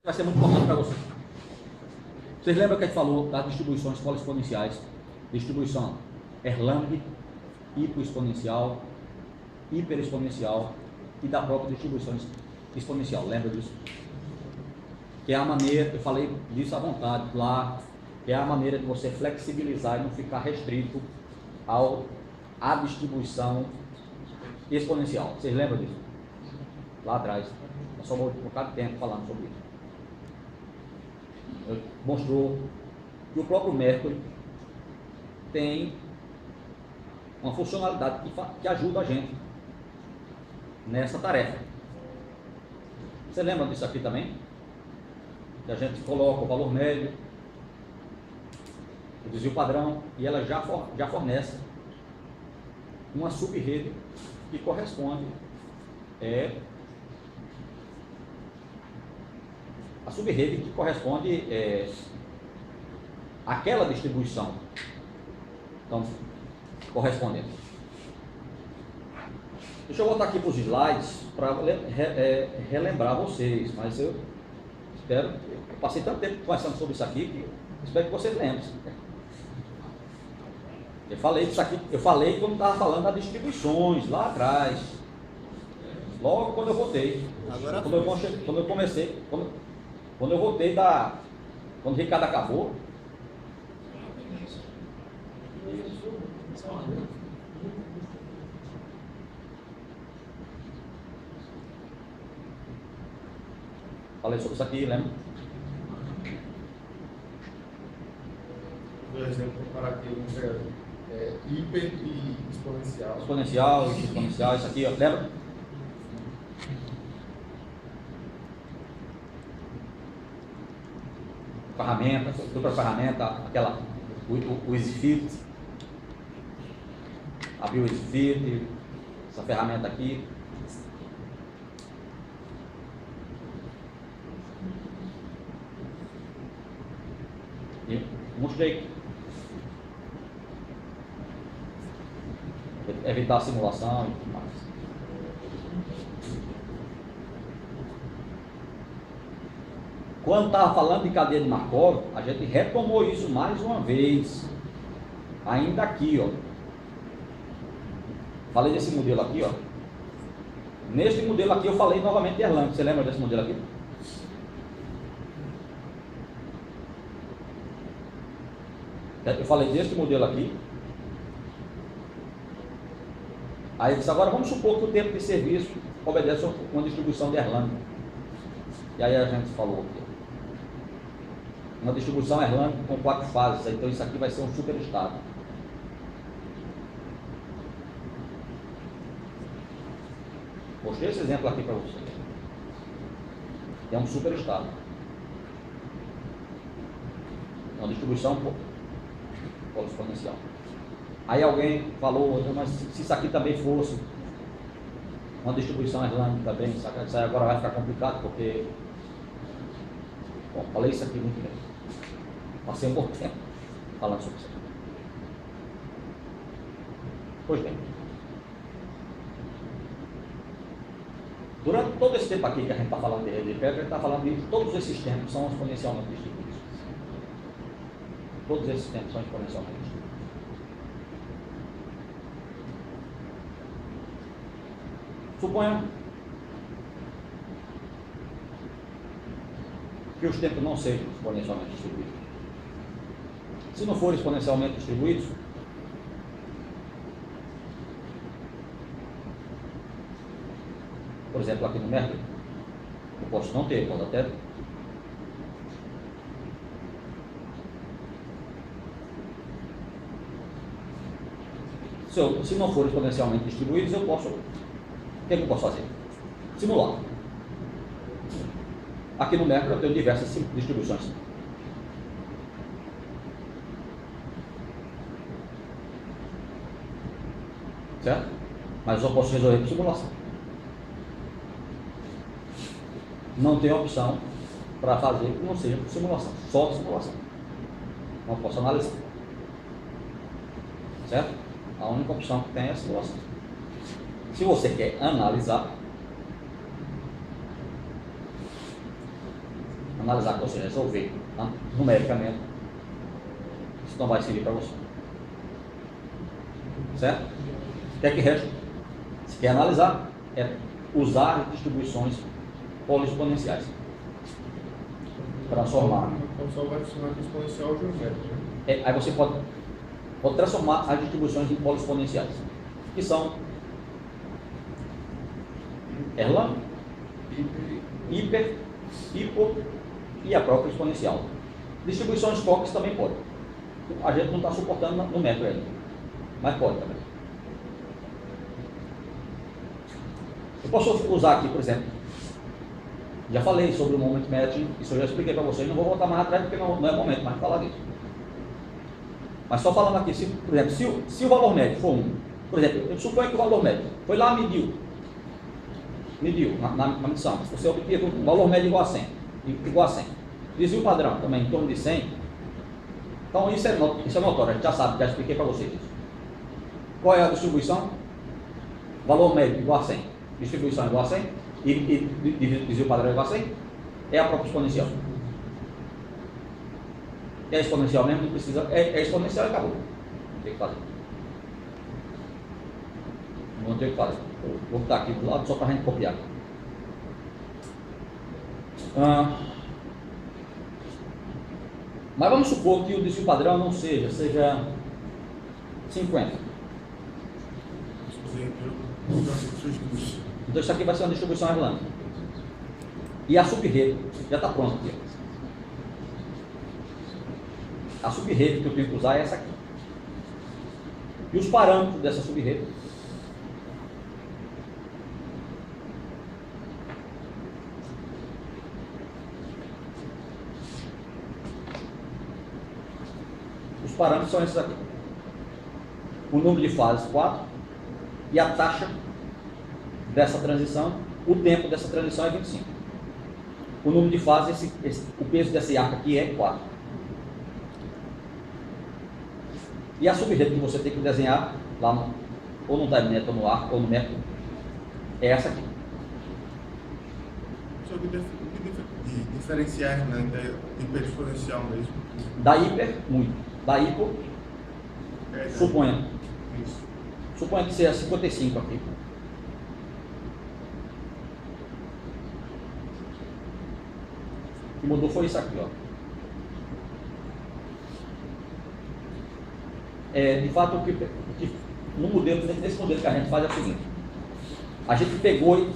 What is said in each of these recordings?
Vai ser muito importante para vocês. Vocês lembram que a gente falou das distribuições poliexponenciais? Distribuição Erlang, hipoexponencial, hiperexponencial e da própria distribuição exponencial. Lembra disso? Que é a maneira, eu falei disso à vontade lá, que é a maneira de você flexibilizar e não ficar restrito à distribuição exponencial. Vocês lembram disso? Lá atrás. Eu só vou um bocado de tempo falando sobre isso. Mostrou que o próprio Mercury tem uma funcionalidade que ajuda a gente nessa tarefa. Você lembra disso aqui também? Que a gente coloca o valor médio, o desvio padrão, e ela já fornece uma subrede que corresponde a subrede que corresponde àquela distribuição. Então, correspondente. Deixa eu voltar aqui para os slides para relembrar vocês, mas eu espero, eu passei tanto tempo conversando sobre isso aqui que eu espero que vocês lembrem. Eu falei disso aqui, eu falei quando estava falando das distribuições lá atrás, logo quando eu voltei, quando eu comecei, quando eu voltei quando o Ricardo acabou. Falei sobre isso aqui, lembra? Por exemplo, comparativo hiper e exponencial. Exponencial, isso aqui, ó, lembra? Ferramenta, outra ferramenta, aquela, o EasyFit, abriu o EasyFit, essa ferramenta aqui. E mostrei evitar a simulação e tudo mais. Quando estava falando de cadeia de Markov, a gente retomou isso mais uma vez. Ainda aqui, ó. Falei desse modelo aqui, ó. Neste modelo aqui eu falei novamente de Erlang. Você lembra desse modelo aqui? Eu falei deste modelo aqui. Aí eu disse, agora vamos supor que o tempo de serviço obedece a uma distribuição de Erlang. E aí a gente falou aqui. Uma distribuição Erlang com 4 fases. Então isso aqui vai ser um superestado. Mostrei esse exemplo aqui para vocês. É um superestado. Uma distribuição exponencial. Aí alguém falou, mas se isso aqui também fosse uma distribuição Erlang também, isso aí agora vai ficar complicado, porque... Bom, falei isso aqui muito bem. Passei um bom tempo falando sobre isso. Pois bem. Durante todo esse tempo aqui que a gente está falando de rede de pedra, a gente está falando de todos esses tempos são exponencialmente distribuídos. Todos esses tempos são exponencialmente distribuídos. Suponha que os tempos não sejam exponencialmente distribuídos. Se não forem exponencialmente distribuídos, por exemplo, aqui no Mercury, eu posso não ter, pode até. Se não forem exponencialmente distribuídos, eu posso. O que eu posso fazer? Simular. Aqui no Mercury eu tenho diversas distribuições. Certo? Mas eu posso resolver por simulação. Não tem opção para fazer que não seja por simulação, só simulação. Não posso analisar. Certo? A única opção que tem é a simulação. Se você quer analisar, analisar, ou seja, resolver numericamente, isso não vai servir para você. Certo? O que é que resta? Se quer analisar, é usar distribuições poliexponenciais. Transformar. Então só vai adicionar aqui exponencial ao geométrico. Aí você pode transformar as distribuições em poliexponenciais, que são Erlang, hiper, hipo e a própria exponencial. Distribuições Cox também pode. A gente não está suportando no método ainda, mas pode também. Eu posso usar aqui, por exemplo, já falei sobre o Moment Matching, isso eu já expliquei para vocês, não vou voltar mais atrás porque não é momento mais de falar disso. Mas só falando aqui, por exemplo, se o valor médio for 1, por exemplo, eu suponho que o valor médio foi lá, mediu na medição, você obteve um valor médio igual a 100, desvio padrão também em torno de 100, então isso é notório, a gente já sabe, já expliquei para vocês isso. Qual é a distribuição? Valor médio igual a 100, distribuição igual a 100, e desvio padrão igual a 100, é a própria exponencial. É exponencial mesmo, não precisa, é exponencial e acabou. Não tem o que fazer. Não tem o que fazer. Vou botar aqui do lado só para a gente copiar. Mas vamos supor que o desvio padrão não seja 50. Então isso aqui vai ser uma distribuição Erlang. E a subrede já está pronta aqui. A subrede que eu tenho que usar é essa aqui. E os parâmetros dessa subrede são esses aqui. O número de fases 4 e a taxa dessa transição, o tempo dessa transição é 25. O número de fases, o peso desse arco aqui é 4. E a subrede que você tem que desenhar lá ou no timenet ou no arco ou no método é essa aqui. Só que diferenciar Erlang da hiperexponencial mesmo. Da hiper, muito. Da hipo, suponha que seja 55 aqui. O que mudou foi isso aqui, ó. De fato, o que no modelo, nesse modelo que a gente faz é o seguinte: a gente pegou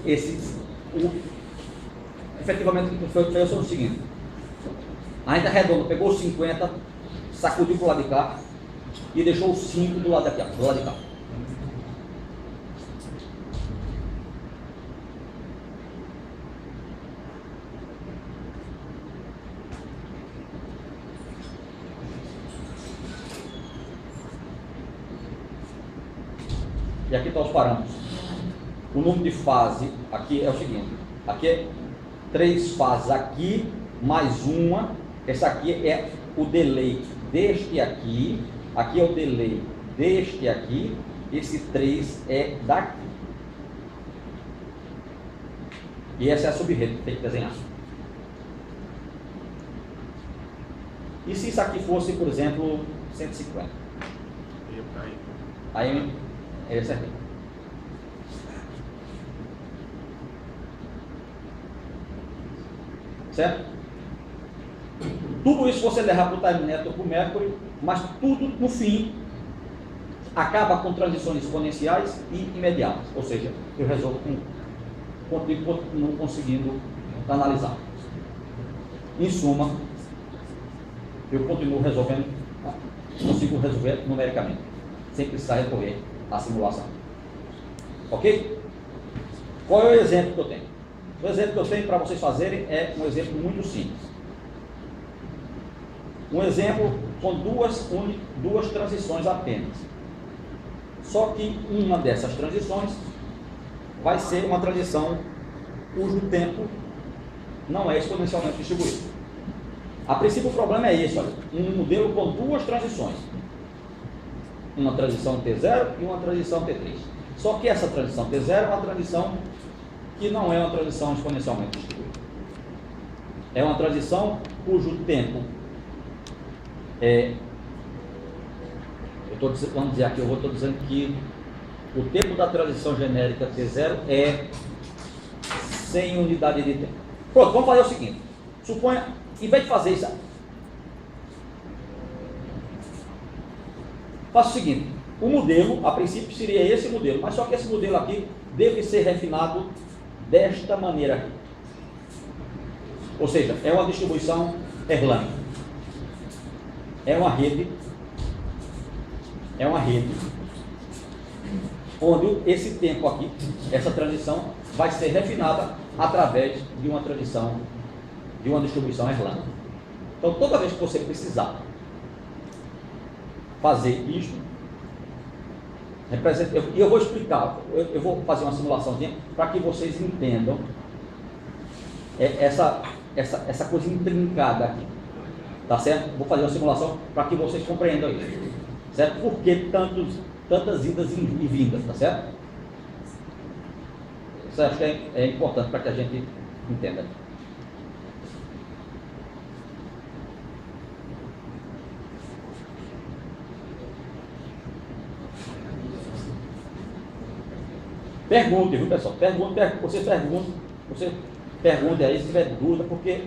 efetivamente o que foi o seguinte: a gente arredondou, pegou os 50, sacudiu para o lado de cá e deixou os 5 do lado daqui, do lado de cá. E aqui estão os parâmetros. O número de fase aqui é o seguinte: aqui é 3 fases aqui, mais uma. Essa aqui é o delay deste aqui. Aqui é o delay deste aqui. Esse 3 é daqui. E essa é a subrede que tem que desenhar. E se isso aqui fosse, por exemplo, 150? Aí é certinho. Certo? Tudo isso você leva para o timenet ou para o Mercury, mas tudo no fim acaba com transições exponenciais e imediatas. Ou seja, eu resolvo não conseguindo analisar. Em suma, eu continuo resolvendo, consigo resolver numericamente, sem precisar recorrer à simulação. Ok? Qual é o exemplo que eu tenho? O exemplo que eu tenho para vocês fazerem é um exemplo muito simples. Um exemplo com duas transições apenas. Só que uma dessas transições vai ser uma transição cujo tempo não é exponencialmente distribuído. A princípio o problema é esse, olha, um modelo com 2 transições. Uma transição T0 e uma transição T3. Só que essa transição T0 é uma transição que não é uma transição exponencialmente distribuída. é uma transição cujo tempo vamos dizer aqui, eu estou dizendo que o tempo da transição genérica T0 é 100 unidades de tempo. Pronto, vamos fazer o seguinte. Suponha, em vez de fazer isso, faça o seguinte. O modelo, a princípio, seria esse modelo, mas só que esse modelo aqui deve ser refinado desta maneira aqui. Ou seja, é uma distribuição Erlang. É uma rede onde esse tempo aqui, essa transição, vai ser refinada através de uma transição, de uma distribuição Erlang. Então, toda vez que você precisar fazer isto, e eu vou explicar, eu vou fazer uma simulaçãozinha para que vocês entendam essa coisa intrincada aqui, tá certo? Vou fazer uma simulação para que vocês compreendam isso, certo? Por que tantas idas e vindas, tá certo? Isso acho que é importante para que a gente entenda. Pergunte, viu, pessoal? Você pergunte aí se tiver dúvida, porque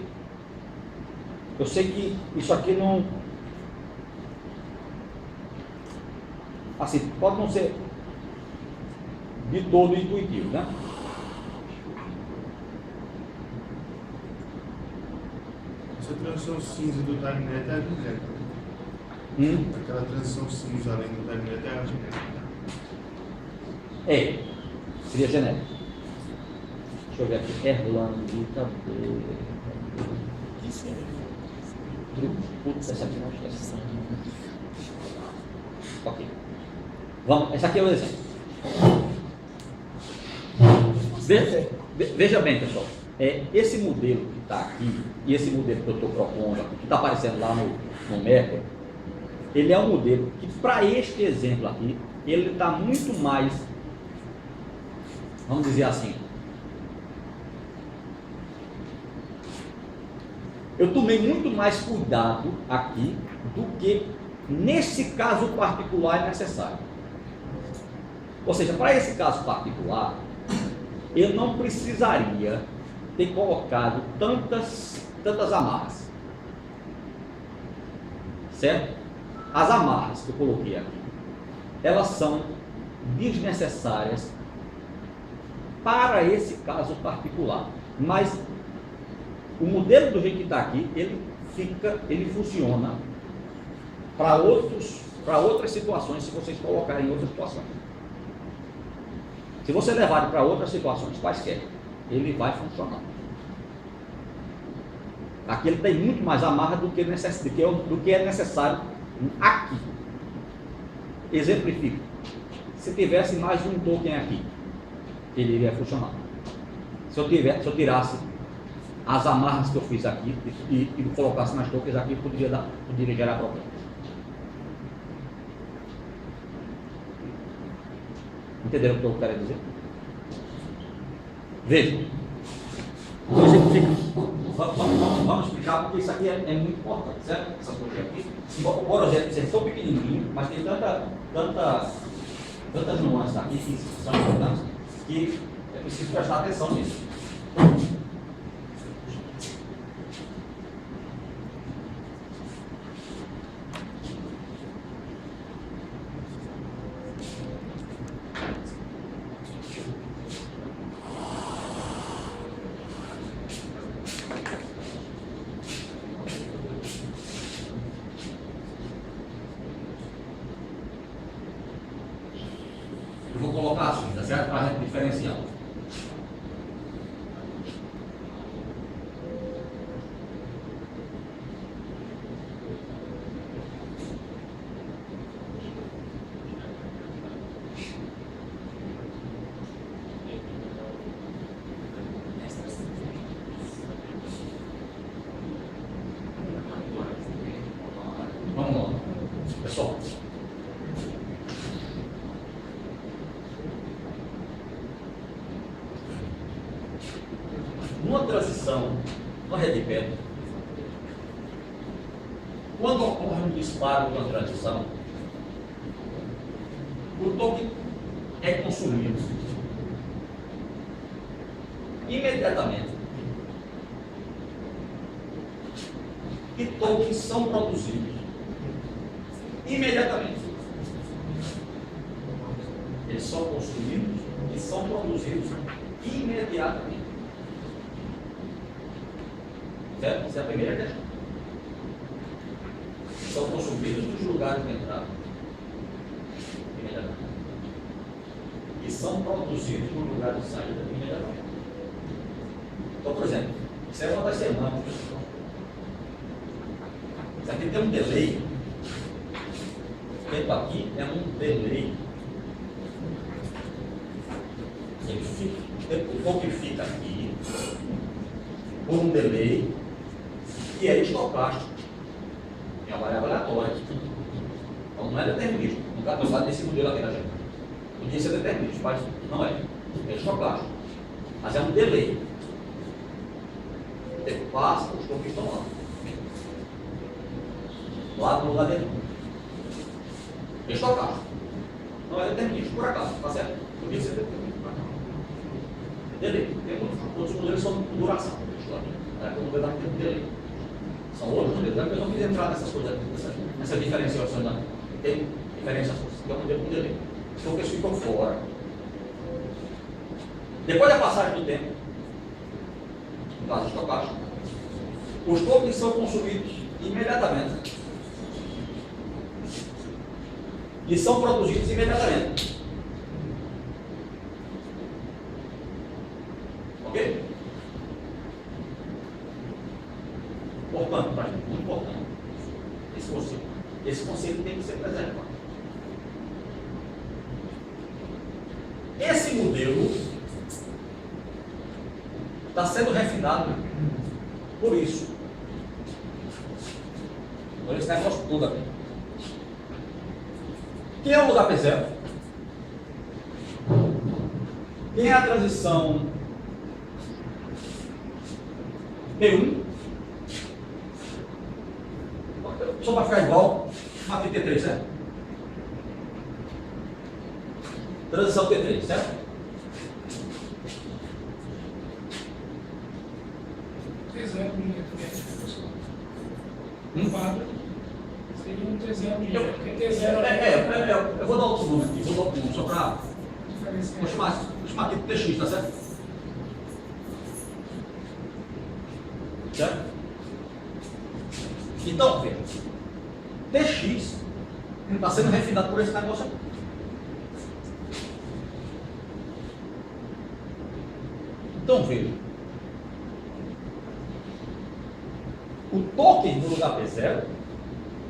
eu sei que isso aqui não... Assim, pode não ser de todo intuitivo, né? Essa transição cinza do TimeNet é a genérica. Aquela transição cinza além do TimeNet é a genérica. Seria genérico. Deixa eu ver aqui. Erlang, cadê? Putz, essa aqui não acho que é. Ok. Vamos, essa aqui é o exemplo. Veja bem, pessoal. Esse modelo que está aqui, e esse modelo que eu estou propondo, que está aparecendo lá no Merkle, ele é um modelo que, para este exemplo aqui, ele está muito mais, vamos dizer assim, eu tomei muito mais cuidado aqui do que nesse caso particular é necessário. Ou seja, para esse caso particular, eu não precisaria ter colocado tantas amarras, certo? As amarras que eu coloquei aqui, elas são desnecessárias para esse caso particular, mas o modelo do jeito que está aqui, ele funciona para outras situações, se vocês colocarem em outras situações. Se você levar ele para outras situações quaisquer, ele vai funcionar. Aqui ele tem muito mais amarra do que é necessário aqui. Exemplifico. Se tivesse mais de um token aqui, ele iria funcionar. Se eu tirasse as amarras que eu fiz aqui e colocasse mais tokens aqui, poderia gerar problema. Entenderam o que eu quero dizer? Veja. Vamos explicar, porque isso aqui é muito importante, certo? Essa coisa aqui. O projeto é tão pequenininho, mas tem tantas nuances aqui que são importantes, que é preciso prestar atenção nisso. Vou colocar assim, tá certo? Para a gente diferenciar. Vamos lá, pessoal. Uma transição no Redpad, Quando ocorre um disparo de uma transição, o token é consumido imediatamente e tokens são produzidos imediatamente. Eles são consumidos e são produzidos imediatamente. Certo? Essa é a primeira questão. São consumidos nos lugares de entrada imediatamente. E são produzidos no lugar de saída imediatamente. Então, por exemplo, isso é uma das semanas. Isso aqui tem um delay. O tempo aqui é um delay. O token fica aqui por um delay que é estocástico. É uma variável aleatória. Então não é determinístico. No caso desse modelo aqui da gente. Podia ser determinístico, mas não é. É estocástico. Mas é um delay. O tempo passa, os tokens estão lá. Lá no lugar dele. É estocástico. Não é determinístico, por acaso, tá certo? Podia ser determinístico. Delay. Tem outros modelos são de duração. O modelo aqui tem um delay. São outros modelos. Eu não quis entrar nessas coisas, nessa diferenciação. Não. Tem diferenciações. Tem um modelo com delay. Os tokens ficam fora. Depois da passagem do tempo, no caso estocástico, os tokens são consumidos imediatamente e são produzidos imediatamente. Ok? Portanto, para gente, muito importante, esse conceito tem que ser preservado. Esse modelo está sendo refinado por isso. Por esse negócio todo aqui. Quem é o lugar P0? Quem é a transição P1? Só para ficar igual a T3, certo? Transição T3, certo? T0 professor. Um quadro seria um T0 porque T0 eu vou dar outro número aqui, vou dar outro número só para. Vou chamar aqui de TX, tá certo? Certo? Então, veja, TX está sendo refinado por esse negócio aqui. Então, veja, o token no lugar P0,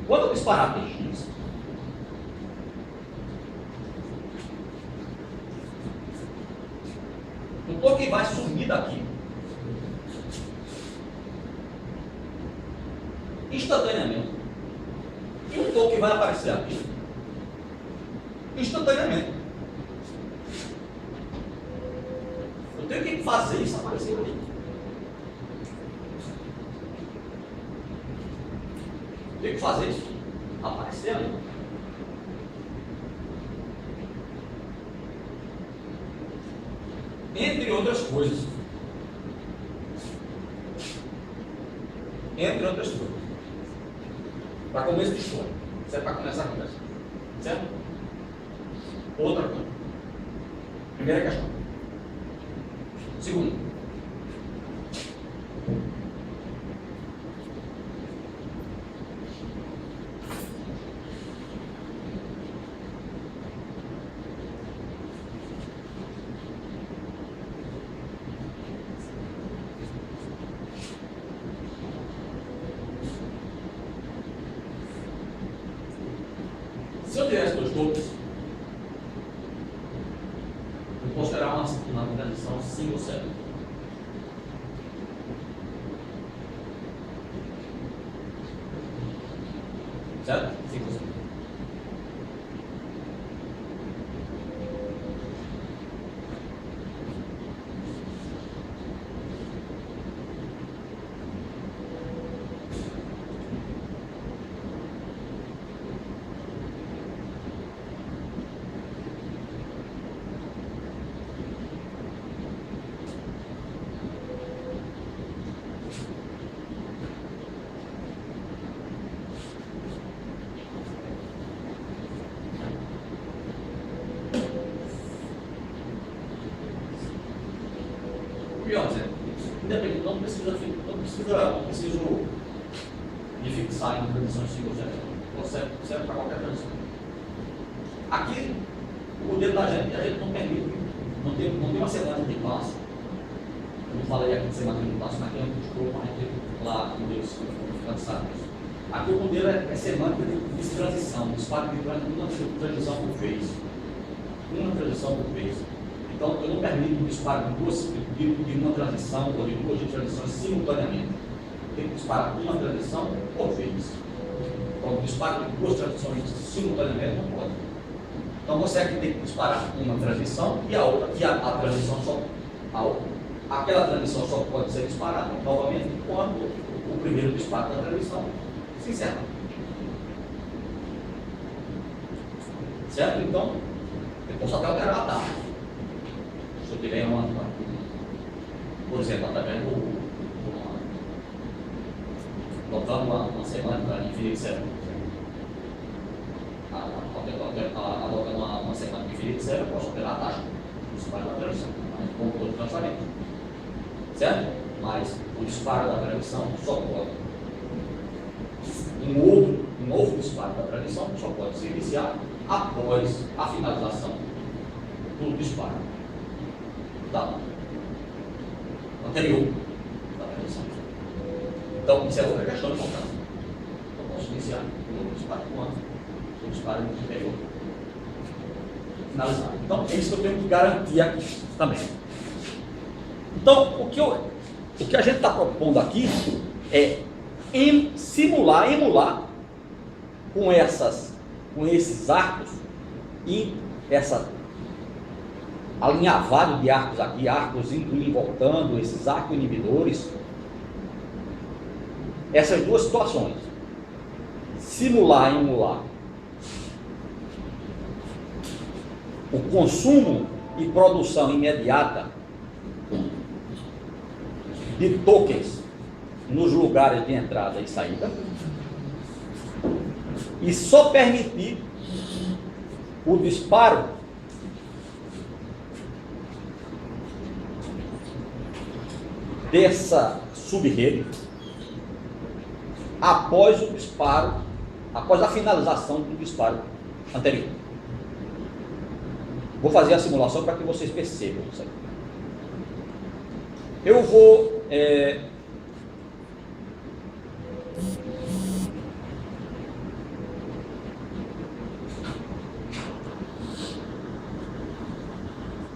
quando eu disparar TX, o token vai sumir daqui instantaneamente. E o token vai aparecer aqui instantaneamente. Eu tenho que fazer isso aparecer ali. Eu tenho que fazer isso aparecer ali. Entre outras coisas. Entre outras coisas. Para começo de história. Isso é para começar a conversa. Certo? Outra coisa. Primeira questão. Segunda. Se eu tivesse dois tokens, eu considerar uma transição single set. Certo? Single set. não preciso de fixar em transição single zero. Serve para qualquer transição. Aqui, o modelo da gente, a gente não permite, não tem uma semântica de classe. Eu não falei aqui de semântica de classe, mas tem um escopo, mas a gente lá no modelo cansado disso. Aqui o modelo é semântica de transição, de disparo de transição por vez. Uma transição por vez. Então, eu não permito o disparo de uma transição ou de duas transições simultaneamente. Tem que disparar uma transição por vez. Então, o disparo de duas transições simultaneamente não pode. Então, você aqui tem que disparar uma transição e a outra, e a transição só. Aquela transição só pode ser disparada novamente quando o primeiro disparo da transição se encerra. Certo? Então, eu posso até alterar a data. Se eu tiver por exemplo, através botando uma semântica infinita zero. Adotando uma semântica infinita zero, eu posso alterar a taxa. Isso vai na transição, com todo transparente. Certo? Mas o disparo da transição só pode. Um novo disparo da transição só pode se iniciar após a finalização do disparo anterior da transição. Então, isso é outra questão de contato. Eu posso iniciar um novo disparo quando o disparo anterior finalizado. Então, é isso que eu tenho que garantir aqui também. Então, o que a gente está propondo aqui é emular com esses arcos e essa alinhavado de arcos aqui, arcos indo e voltando, esses arcos inibidores, essas duas situações, simular e emular o consumo e produção imediata de tokens nos lugares de entrada e saída, e só permitir o disparo dessa subrede após o disparo, após a finalização do disparo anterior. Vou fazer a simulação para que vocês percebam isso aí. Eu vou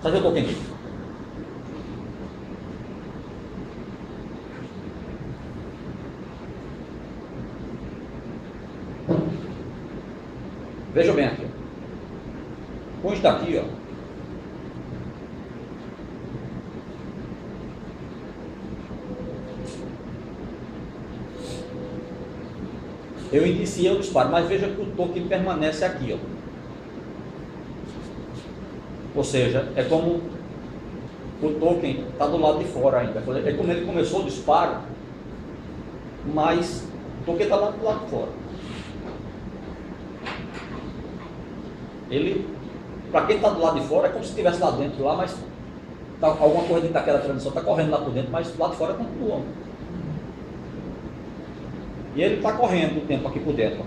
fazer o token aqui. Vejam bem aqui, ó. Onde está aqui, ó. Eu iniciei o disparo, mas veja que o token permanece aqui, ó. Ou seja, é como o token está do lado de fora ainda. É como ele começou o disparo, mas o token está lá do lado de fora. Ele, para quem está do lado de fora, é como se estivesse lá dentro, lá, mas tá, alguma coisa dentro daquela transição está correndo lá por dentro, mas lá de fora continua. E ele está correndo o tempo aqui por dentro.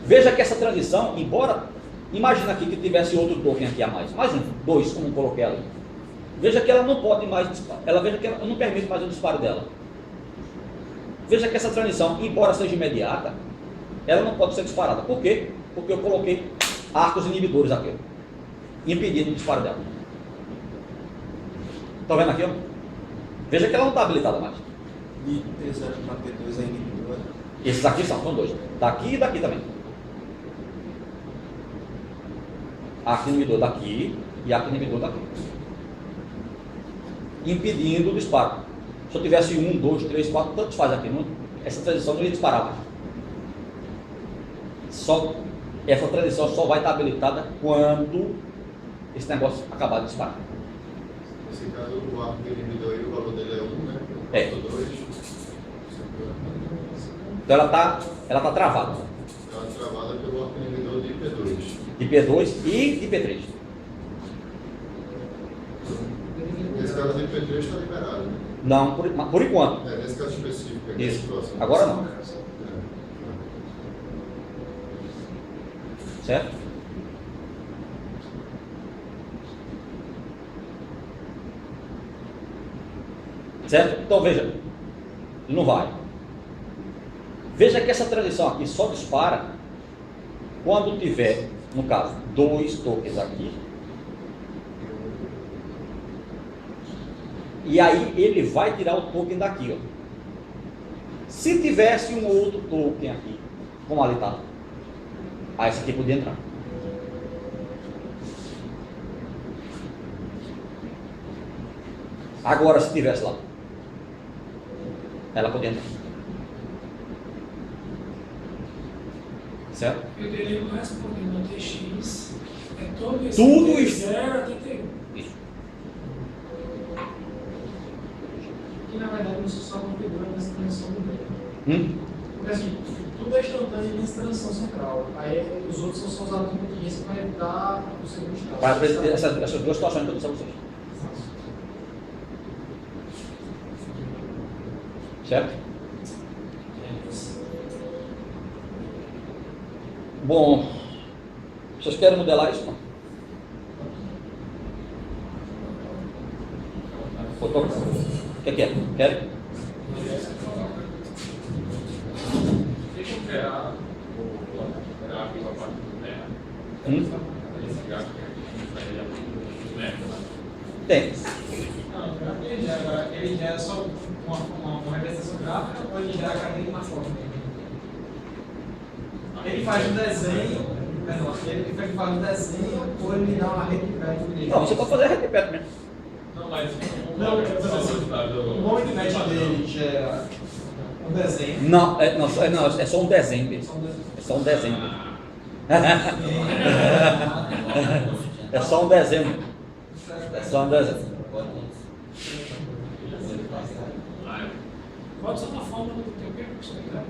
Veja que essa transição, embora, imagina aqui que tivesse outro token aqui a mais um, dois, como eu coloquei ali. Veja que ela não pode mais disparar, veja que ela não permite mais o disparo dela. Veja que essa transição, embora seja imediata, ela não pode ser disparada. Por quê? Porque eu coloquei arcos inibidores aqui, impedindo o disparo dela. Estão vendo aqui? Ó? Veja que ela não está habilitada mais. E T0 para T2 é inibidor? Esses aqui são dois. Daqui e daqui também. Arco inibidor daqui e arco inibidor daqui. Impedindo o disparo. Se eu tivesse 1, 2, 3, 4, tantos faz aqui. Não, essa transição não ia disparar mais. Essa transição só vai estar habilitada quando esse negócio acabar de disparar. Nesse caso, o arco inibidor aí, o valor dele é 1, né? É. 2. Então ela tá travada. Ela é travada pelo arco inibidor de P2. De P2 e de P3. Nesse caso de P3 está liberado, né? Não, por enquanto. Nesse caso específico. Isso. Próximo. Agora não. Certo? Certo? Então veja, não vai. Veja que essa transição aqui só dispara quando tiver, no caso, 2 tokens aqui. E aí ele vai tirar o token daqui, ó. Se tivesse um outro token aqui, como ali está, aí esse aqui podia entrar. Agora, se tivesse lá, ela podia entrar. Certo? Eu teria que responder no TX. É todo esse Tudo isso. T0 até T1. Isso. Que na verdade você só configura nessa transição do meio. Porque assim, tudo é instantâneo nessa transição central. Aí os outros são só usados como TX para evitar o segundo estado. Para essas duas situações que eu disse a vocês. Certo? Bom, vocês querem modelar isso? Não? O que é? Querem? Deixa eu criar o gráfico a partir do Terra. Esse gráfico Tem. Não, ele gera só uma representação gráfica ou ele gera a cadeia na forma? Ele faz um desenho, perdão, ele faz um desenho ou ele dá uma rede dele? Não, você pode fazer a rede perto mesmo. Não, mas Não, o movimento dele gera um desenho. Não, é só um desenho mesmo. É só um desenho mesmo. É só um desenho. É só um desenho. Pode ser uma forma do teu que você quer.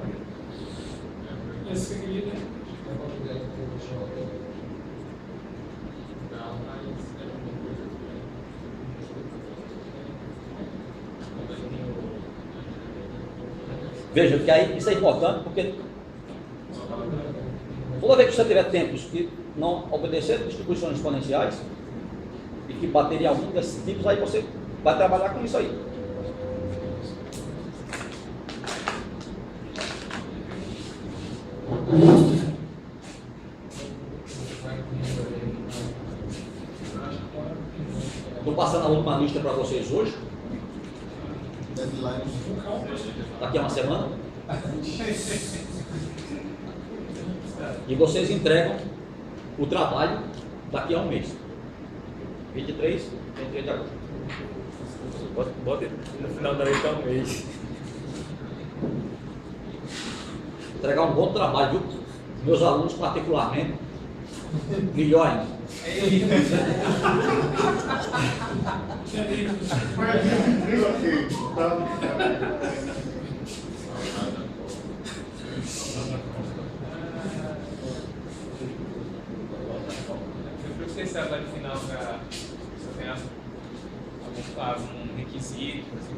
Esse que ele Veja que aí isso é importante porque toda vez que você tiver tempos que não obedecer distribuições exponenciais e que bateria algum desses tipos, aí você vai trabalhar com isso aí. Estou passando a última lista para vocês hoje. Deadline. Daqui a uma semana. E vocês entregam o trabalho daqui a um mês. 23 de agosto. bota no final da letra um mês. Entregar um bom trabalho, viu? Meus alunos particularmente. Melhor ainda. Eu sei se ela no final para algum requisito, assim.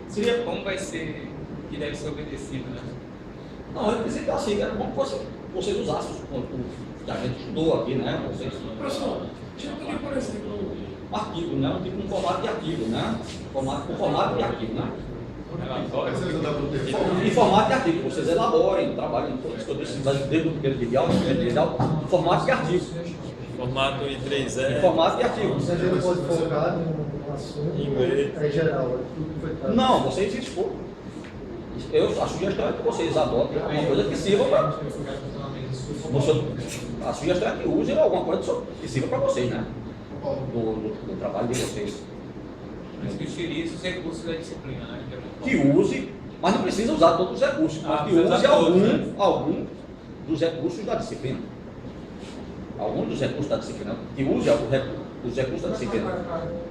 Seria como vai ser que deve ser obedecido, né? Não, eu pensei que assim, era bom que vocês usassem o que a gente estudou aqui, né? Vocês, Professor, tinha ali, por exemplo, arquivo, né? Um tipo um formato de arquivo, né? Formato de arquivo, né? Relatório. Em formato de arquivo, vocês elaborem, trabalhem, todos que eu disse desde o primeiro vídeo, formato de arquivo. Formato em 3E. Em formato de arquivo. Você não pode focar no assunto, Inglês. é geral, é tudo que foi tratado. Não, vocês expor. A sugestão é que vocês adotem alguma coisa que sirva para. A sugestão é que usem alguma coisa que sirva para vocês, né? Do trabalho de vocês. Mas que utilize os recursos da disciplina, né? Que use, mas não precisa usar todos os recursos, mas que precisa use usar todos, né? algum dos recursos da disciplina. Algum dos recursos da disciplina. Que use os recursos da disciplina.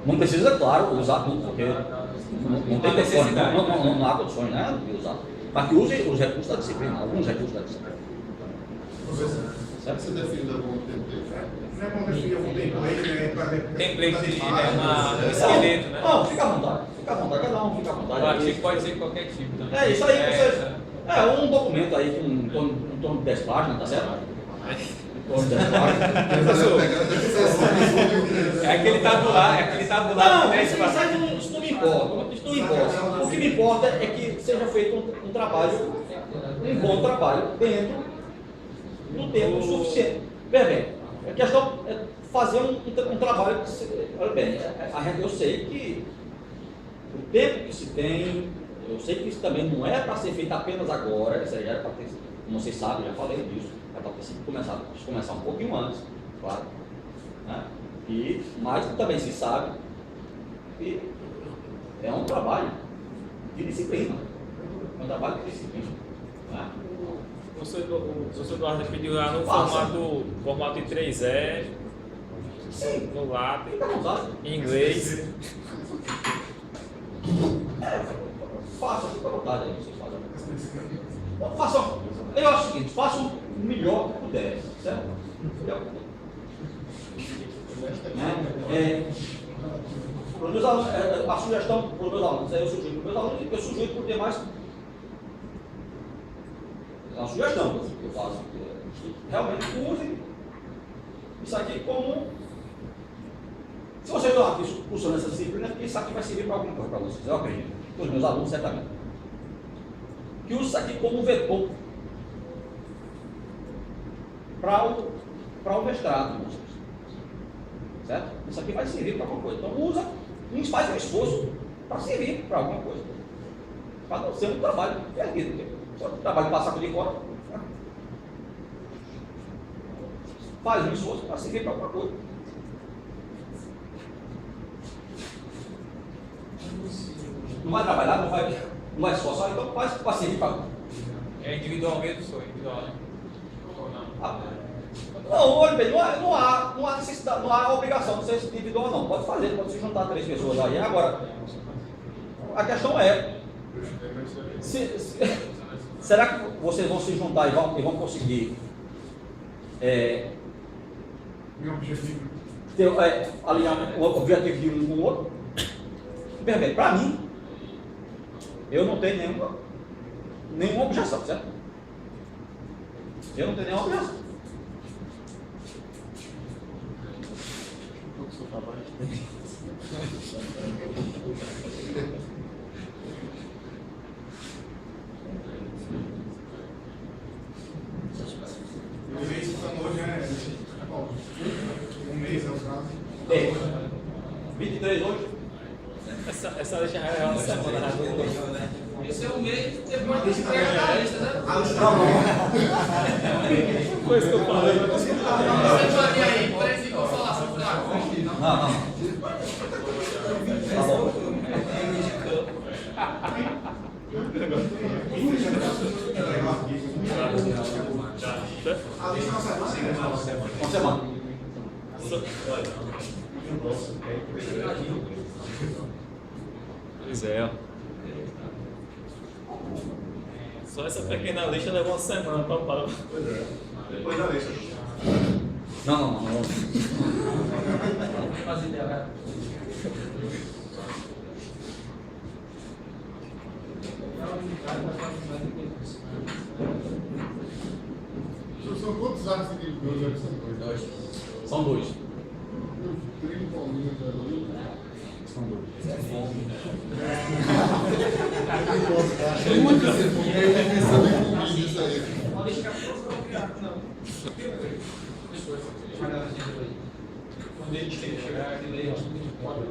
Não precisa, claro, usar tudo, porque não tem condições, não há condições, né, de usar. Mas que use os recursos da disciplina, alguns recursos da disciplina. Certo? Você define algum template? Não é bom definir algum template, né? Para Template é um esqueleto, né? Não, fica à vontade, cada um fica à vontade. O artigo pode ser qualquer tipo também. É isso aí, um documento aí com em torno de 10 páginas, tá certo? Em torno de 10 páginas. É aquele tabular Não, que isso não me importa, isso não me importa. O que me importa é que seja feito um trabalho, um bom trabalho, dentro do tempo suficiente. Veja bem, a questão é fazer um trabalho que olha bem, eu sei que o tempo que se tem, eu sei que isso também não é para ser feito apenas agora, isso aí já era para ter, como vocês sabem, já falei disso, é para ter sido começar um pouquinho antes, claro. Né? Mas também se sabe que é um trabalho de disciplina. É um trabalho de disciplina. Né? O professor Eduardo pediu lá no formato em 3E, Sim, no lápis, fica à vontade. em inglês. Faça, fica à vontade aí, vocês fazem. Façam, eu acho o seguinte, façam o melhor que puder, certo? O melhor que puder. Para os meus alunos, a sugestão para os meus alunos, eu sugiro para os meus alunos, eu sugiro por demais. É uma sugestão que eu faço. Realmente usem isso aqui como. Se vocês estão aqui cursando essa disciplina, é porque isso aqui vai servir para alguma coisa para vocês, eu acredito. Para os meus alunos, certamente. Que use isso aqui como vetor para o mestrado de vocês. Certo? Isso aqui vai servir para alguma coisa. Então usa, faz um esforço para servir para alguma coisa. Para não ser um trabalho perdido. Se o trabalho passar por de fora, faz um esforço para servir para alguma coisa. Não vai trabalhar, não vai esforçar, então faz para servir para. É individualmente, sou individual, né? Ou não? Não, olha bem, não há necessidade, não há obrigação de ser individual não. Pode fazer, pode se juntar 3 pessoas aí. Agora, a questão é, será que vocês vão se juntar e vão conseguir alinhar um objetivo de um com o outro? Bem, para mim, eu não tenho nenhuma objeção, certo? Eu não tenho nenhuma objeção. Um mês que estamos hoje um mês é o prazo. 23 hoje? Essa lista é uma semana rápida. Esse é o mês, teve uma lista da lista, né? Foi isso que eu falei. Você faria aí, parece que consolação fraca. Não. Tá bom. Uma semana. Pois é, ó. Só essa pequena lista levou uma semana para parar. Depois da lista. Não. Fazer ideia, São quantos artes de livros? São 2. Primo Paulinho da Luísa. São 2. Tem muito tempo, porque eu ia pensando em vídeo isso aí. pode deixar não. Quando ele chegar aqui, ele pode.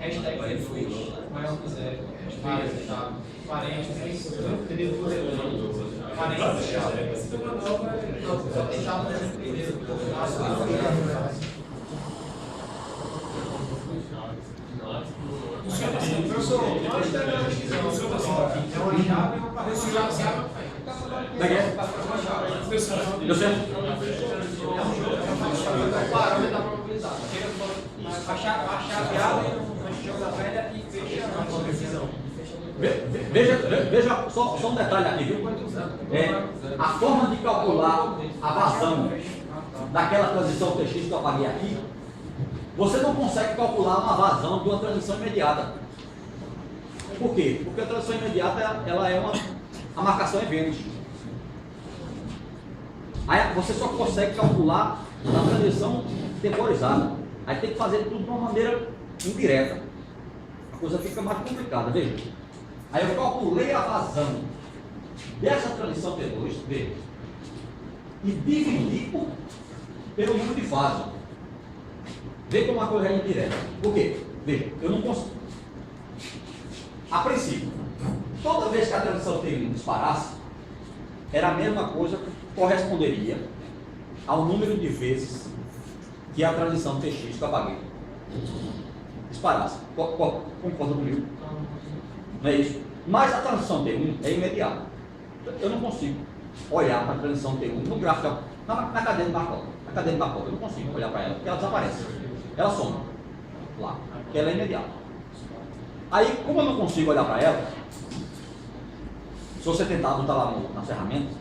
Hashtag maior que zero. Parênteses, período poderoso. Parênteses, Essa manobra Professor, nós temos a descrição. É uma chave e uma parede. Daqui é? Eu sei. A chave abre no jogo da velha e fecha a precisão. Veja só um detalhe aqui, viu? A forma de calcular a vazão daquela transição TX que eu apaguei aqui, você não consegue calcular uma vazão de uma transição imediata. Por quê? Porque a transição imediata ela é a marcação evento. Aí você só consegue calcular a transição temporizada. Aí tem que fazer tudo de uma maneira indireta. A coisa fica mais complicada, veja. Aí eu calculei a vazão dessa transição T2, veja, e dividi pelo número de fases. Veja como uma coisa é indireta. Por quê? Veja, eu não consigo. A princípio, toda vez que a transição T1 disparasse, era a mesma coisa, corresponderia ao número de vezes que a transição TX que eu apaguei disparasse. Concorda comigo? Não é isso? Mas a transição T1 é imediata. Eu não consigo olhar para a transição T1 no gráfico, na cadeia de Markov. Na cadeia de Markov, eu não consigo olhar para ela, porque ela desaparece. Ela soma lá, porque ela é imediata. Aí, como eu não consigo olhar para ela, se você tentar botar lá nas ferramentas,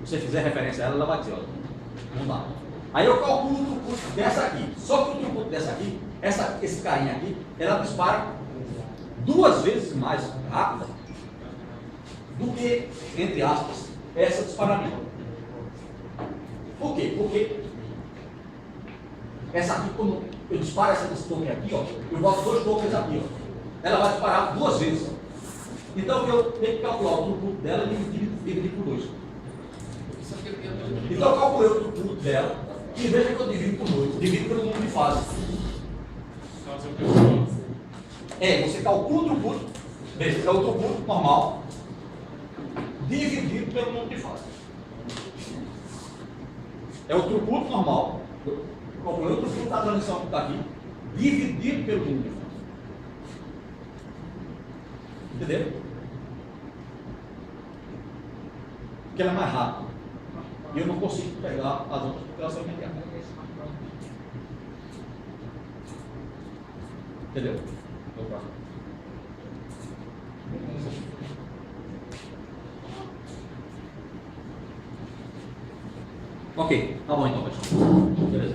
se você fizer referência a ela, ela vai dizer, olha, não dá. Aí eu calculo o throughput dessa aqui. Só que o throughput dessa aqui, esse carinha aqui, ela dispara 2 vezes mais rápida do que, entre aspas, essa disparamento. Por quê? Porque essa aqui, quando eu disparo esse token aqui, ó, eu boto 2 tokens aqui, ó, ela vai disparar 2 vezes. Então eu tenho que calcular o throughput dela e dividir por 2. Então eu calculei o throughput dela e veja que eu divido por 2, divido pelo número de fases. Você calcula o throughput, veja, é o throughput normal, dividido pelo número de fases. É o throughput normal, eu calculei o throughput da transição que está aqui, dividido pelo número de fases. Entenderam? Porque ela é mais rápida. E eu não consigo pegar as outras porque elas são imediatas. Entendeu? Opa. Ok, tá bom então, pessoal. Beleza.